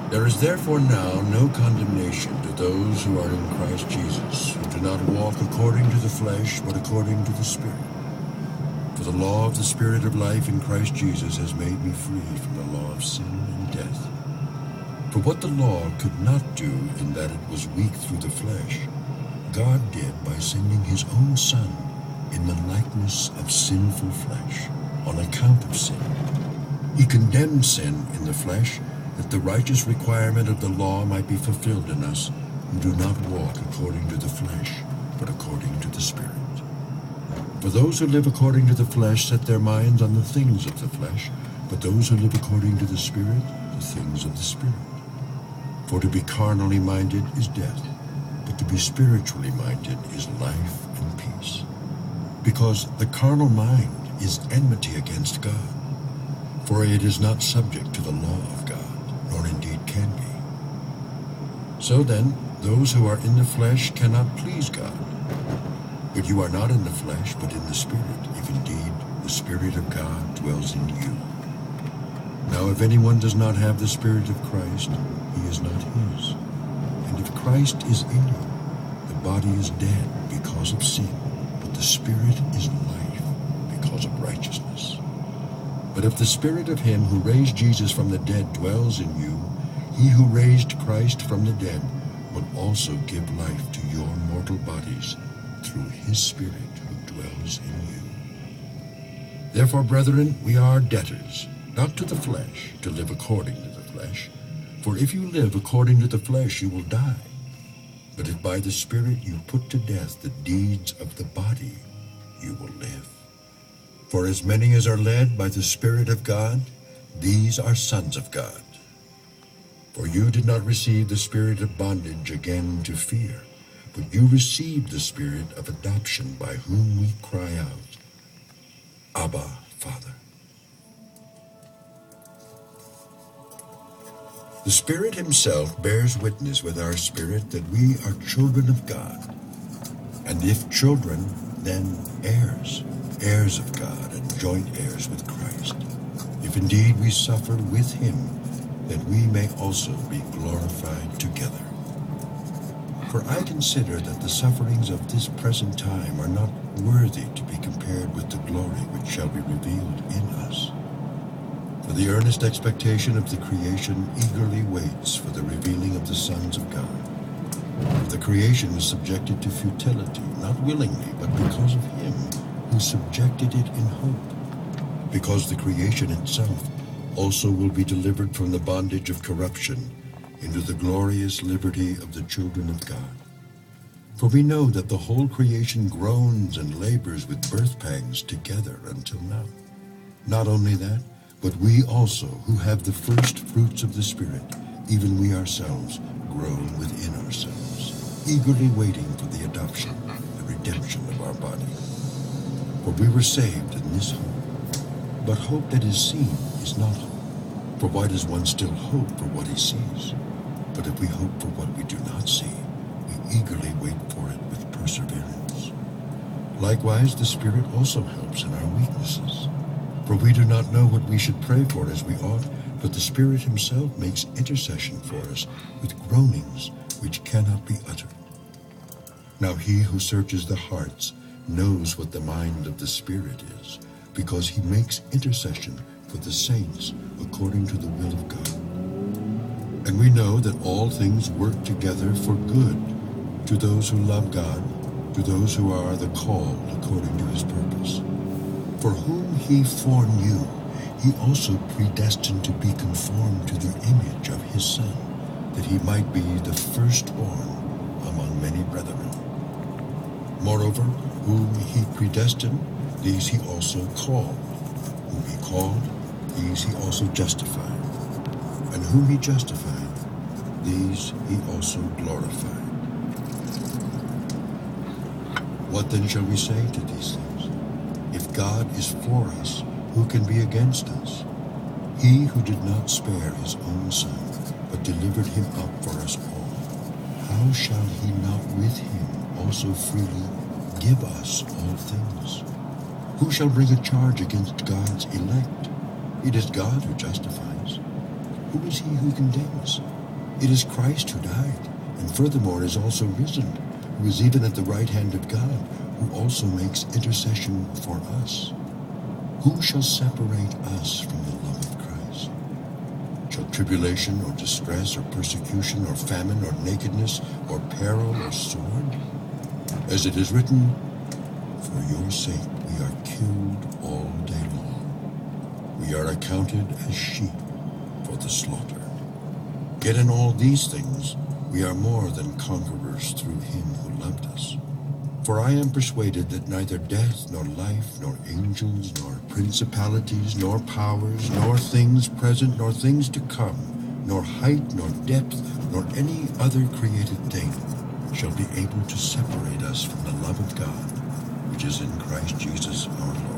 There is therefore now no condemnation to those who are in Christ Jesus, who do not walk according to the flesh, but according to the Spirit. For the law of the Spirit of life in Christ Jesus has made me free from the law of sin and death. For what the law could not do in that it was weak through the flesh, God did by sending his own Son in the likeness of sinful flesh, on account of sin. He condemned sin in the flesh, that the righteous requirement of the law might be fulfilled in us, who do not walk according to the flesh, but according to the Spirit. For those who live according to the flesh set their minds on the things of the flesh, but those who live according to the Spirit, the things of the Spirit. For to be carnally minded is death, but to be spiritually minded is life and peace. Because the carnal mind is enmity against God, for it is not subject to the law of God, nor indeed can be. So then, those who are in the flesh cannot please God. But you are not in the flesh, but in the Spirit, if indeed the Spirit of God dwells in you. Now if anyone does not have the Spirit of Christ, he is not his. And if Christ is in you, the body is dead because of sin, but the Spirit is life because of righteousness. But if the Spirit of him who raised Jesus from the dead dwells in you, he who raised Christ from the dead will also give life to your mortal bodies through his Spirit who dwells in you. Therefore, brethren, we are debtors, not to the flesh, to live according to the flesh. For if you live according to the flesh, you will die. But if by the Spirit you put to death the deeds of the body, you will live. For as many as are led by the Spirit of God, these are sons of God. For you did not receive the spirit of bondage again to fear, but you received the Spirit of adoption, by whom we cry out, Abba, Father. The Spirit himself bears witness with our spirit that we are children of God. And if children, then heirs, heirs of God, and joint heirs with Christ. If indeed we suffer with him, that we may also be glorified together. For I consider that the sufferings of this present time are not worthy to be compared with the glory which shall be revealed in us. For the earnest expectation of the creation eagerly waits for the revealing of the sons of God. For the creation was subjected to futility, not willingly, but because of him who subjected it in hope. Because the creation itself also will be delivered from the bondage of corruption into the glorious liberty of the children of God. For we know that the whole creation groans and labors with birth pangs together until now. Not only that, but we also, who have the first fruits of the Spirit, even we ourselves, groan within ourselves, eagerly waiting for the adoption, the redemption of our body. For we were saved in this hope. But hope that is seen is not hope. For why does one still hope for what he sees? But if we hope for what we do not see, we eagerly wait for it with perseverance. Likewise, the Spirit also helps in our weaknesses. For we do not know what we should pray for as we ought, but the Spirit himself makes intercession for us with groanings which cannot be uttered. Now he who searches the hearts knows what the mind of the Spirit is, because he makes intercession for the saints according to the will of God. And we know that all things work together for good to those who love God, to those who are the called according to his purpose. For whom he foreknew, he also predestined to be conformed to the image of his Son, that he might be the firstborn among many brethren. Moreover, whom he predestined, these he also called. Whom he called, these he also justified. And whom he justified, these he also glorified. What then shall we say to these things? If God is for us, who can be against us? He who did not spare his own Son, but delivered him up for us all, how shall he not with him also freely give us all things? Who shall bring a charge against God's elect? It is God who justifies. Who is he who condemns? It is Christ who died, and furthermore is also risen, who is even at the right hand of God, who also makes intercession for us. Who shall separate us from the love of Christ? Shall tribulation or distress or persecution or famine or nakedness or peril or sword? As it is written, for your sake we are killed all day long. We are accounted as sheep for the slaughter. Yet in all these things we are more than conquerors through him who loved us. For I am persuaded that neither death, nor life, nor angels, nor principalities, nor powers, nor things present, nor things to come, nor height, nor depth, nor any other created thing shall be able to separate us from the love of God, which is in Christ Jesus our Lord.